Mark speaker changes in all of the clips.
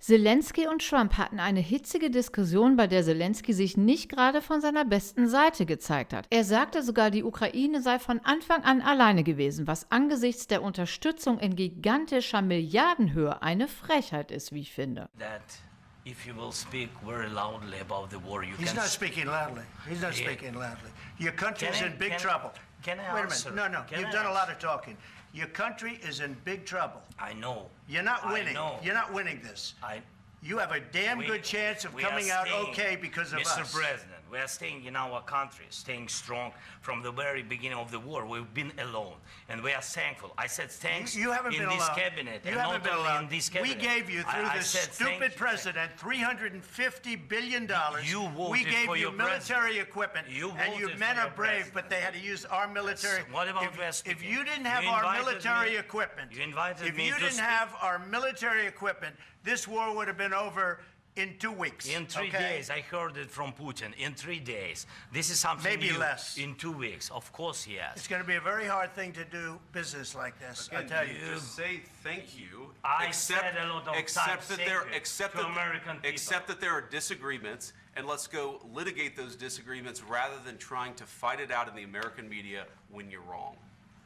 Speaker 1: Selenski und Trump hatten eine hitzige Diskussion, bei der Selenski sich nicht gerade von seiner besten Seite gezeigt hat. Er sagte sogar, die Ukraine sei von Anfang an alleine gewesen, was angesichts der Unterstützung in gigantischer Milliardenhöhe eine Frechheit ist, wie ich finde.
Speaker 2: If you will speak very loudly about the war,
Speaker 3: He's not speaking loudly. He's not speaking loudly. Your country is in big trouble.
Speaker 2: Can I
Speaker 3: Wait a
Speaker 2: answer?
Speaker 3: minute. No. You've done a lot of talking. Your country is in big trouble.
Speaker 2: I know.
Speaker 3: You're not winning.
Speaker 2: I know.
Speaker 3: You're not winning this. You have a damn good chance of coming out okay because of us.
Speaker 2: Mr. President, we are staying in our country, staying strong from the very beginning of the war. We've been alone, and we are thankful. I said thanks
Speaker 3: you haven't
Speaker 2: in
Speaker 3: been
Speaker 2: this
Speaker 3: alone.
Speaker 2: cabinet,
Speaker 3: you
Speaker 2: and
Speaker 3: haven't
Speaker 2: not
Speaker 3: been
Speaker 2: only
Speaker 3: alone.
Speaker 2: in this cabinet.
Speaker 3: We gave you, through this stupid president, $350 billion.
Speaker 2: You voted
Speaker 3: we gave
Speaker 2: for
Speaker 3: you
Speaker 2: your
Speaker 3: military equipment, and your men are brave, but they had to use our military.
Speaker 2: Yes. What about
Speaker 3: if you didn't have our military equipment,
Speaker 2: if
Speaker 3: you didn't have our military equipment, this war would have been over in 2 weeks.
Speaker 2: In 3 days, I heard it from Putin. In 3 days, this is something
Speaker 3: maybe
Speaker 2: new.
Speaker 3: less.
Speaker 2: In 2 weeks, of course, yes.
Speaker 3: It's going to be a very hard thing to do business like this.
Speaker 4: Again,
Speaker 3: I tell you.
Speaker 4: Just say thank you.
Speaker 2: I said a lot of times American people.
Speaker 4: Accept that there are disagreements, and let's go litigate those disagreements rather than trying to fight it out in the American media when you're wrong.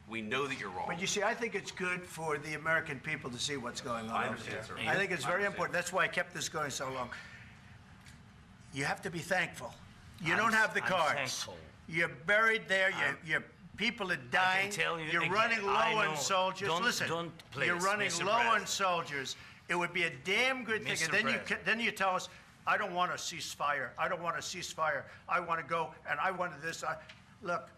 Speaker 4: We know that you're wrong.
Speaker 3: But you see, I think it's good for the American people to see what's going on.
Speaker 4: I understand, sir.
Speaker 3: I think it's very important. That's why I kept this going so long. You have to be thankful. You don't have the cards.
Speaker 2: Thankful.
Speaker 3: You're buried there. Your people are dying.
Speaker 2: I can tell you
Speaker 3: You're
Speaker 2: again,
Speaker 3: running low on soldiers. Listen,
Speaker 2: please,
Speaker 3: you're running
Speaker 2: Mr.
Speaker 3: low on
Speaker 2: President.
Speaker 3: soldiers. It would be a damn good thing.
Speaker 2: Mr.
Speaker 3: And then you tell us, I don't want a ceasefire. I don't want a ceasefire. I want to go, and I wanted this. Look,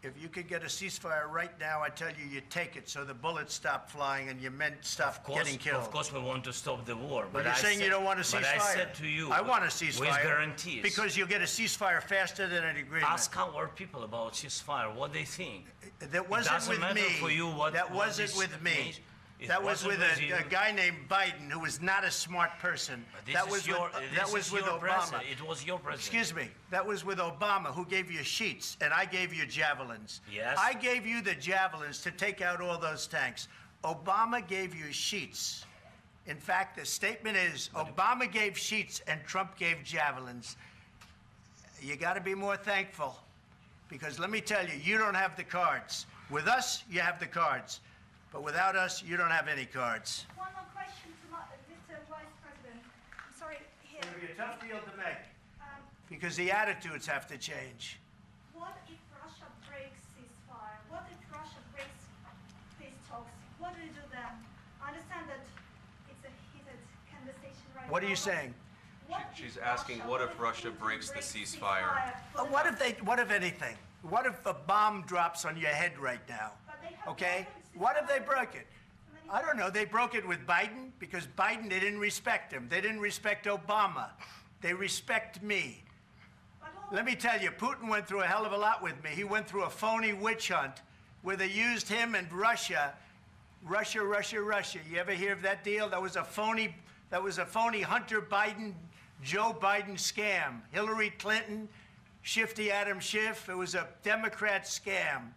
Speaker 3: if you could get a ceasefire right now, I tell you, you take it so the bullets stop flying and your men stop getting killed.
Speaker 2: Of course, we want to stop the war.
Speaker 3: But you're saying you don't want a ceasefire.
Speaker 2: But I said to you,
Speaker 3: I want a ceasefire.
Speaker 2: With guarantees.
Speaker 3: Because you'll get a ceasefire faster than an agreement.
Speaker 2: Ask our people about ceasefire, what they think.
Speaker 3: That wasn't with me.
Speaker 2: For you what,
Speaker 3: that wasn't with me. That was with a guy named Biden, who was not a smart person. That was with Obama.
Speaker 2: It was your president.
Speaker 3: Excuse me. That was with Obama, who gave you sheets, and I gave you javelins.
Speaker 2: Yes.
Speaker 3: I gave you the javelins to take out all those tanks. Obama gave you sheets. In fact, the statement is, Obama gave sheets and Trump gave javelins. You got to be more thankful, because let me tell you, you don't have the cards. With us, you have the cards. But without us, you don't have any cards.
Speaker 5: One more question to Mr. Vice President. I'm sorry, here.
Speaker 3: It's going to be a tough deal to make, because the attitudes have to change.
Speaker 5: What if Russia breaks ceasefire? What if Russia breaks peace talks? What do you do then? I understand that it's a heated conversation right now.
Speaker 3: What are you saying?
Speaker 4: She's asking, what if Russia breaks the ceasefire?
Speaker 3: What if anything? What if a bomb drops on your head right now? Okay? What if they broke it? I don't know. They broke it with Biden, because Biden, they didn't respect him. They didn't respect Obama. They respect me. Let me tell you, Putin went through a hell of a lot with me. He went through a phony witch hunt where they used him and Russia. Russia. You ever hear of that deal? That was a phony Hunter Biden, Joe Biden scam. Hillary Clinton, Shifty Adam Schiff. It was a Democrat scam.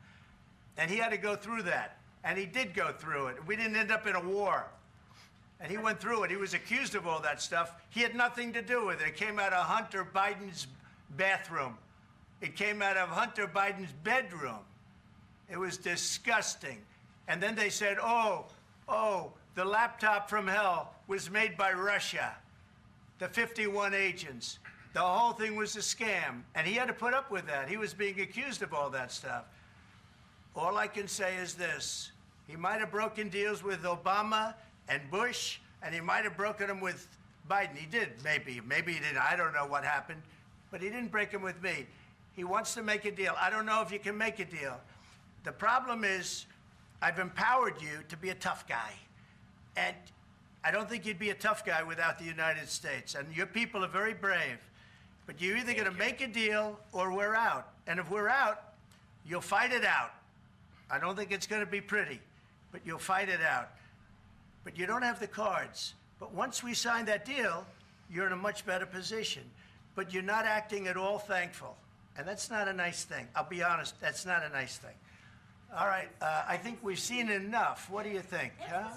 Speaker 3: And he had to go through that. And he did go through it. We didn't end up in a war. And he went through it. He was accused of all that stuff. He had nothing to do with it. It came out of Hunter Biden's bathroom. It came out of Hunter Biden's bedroom. It was disgusting. And then they said, oh, the laptop from hell was made by Russia, the 51 agents. The whole thing was a scam. And he had to put up with that. He was being accused of all that stuff. All I can say is this. He might have broken deals with Obama and Bush, and he might have broken them with Biden. He did, maybe. Maybe he didn't. I don't know what happened. But he didn't break them with me. He wants to make a deal. I don't know if you can make a deal. The problem is, I've empowered you to be a tough guy. And I don't think you'd be a tough guy without the United States. And your people are very brave. But you're either going to make a deal or we're out. And if we're out, you'll fight it out. I don't think it's going to be pretty, but you'll fight it out. But you don't have the cards. But once we sign that deal, you're in a much better position. But you're not acting at all thankful. And that's not a nice thing. I'll be honest, that's not a nice thing. All right, I think we've seen enough. What do you think? Huh?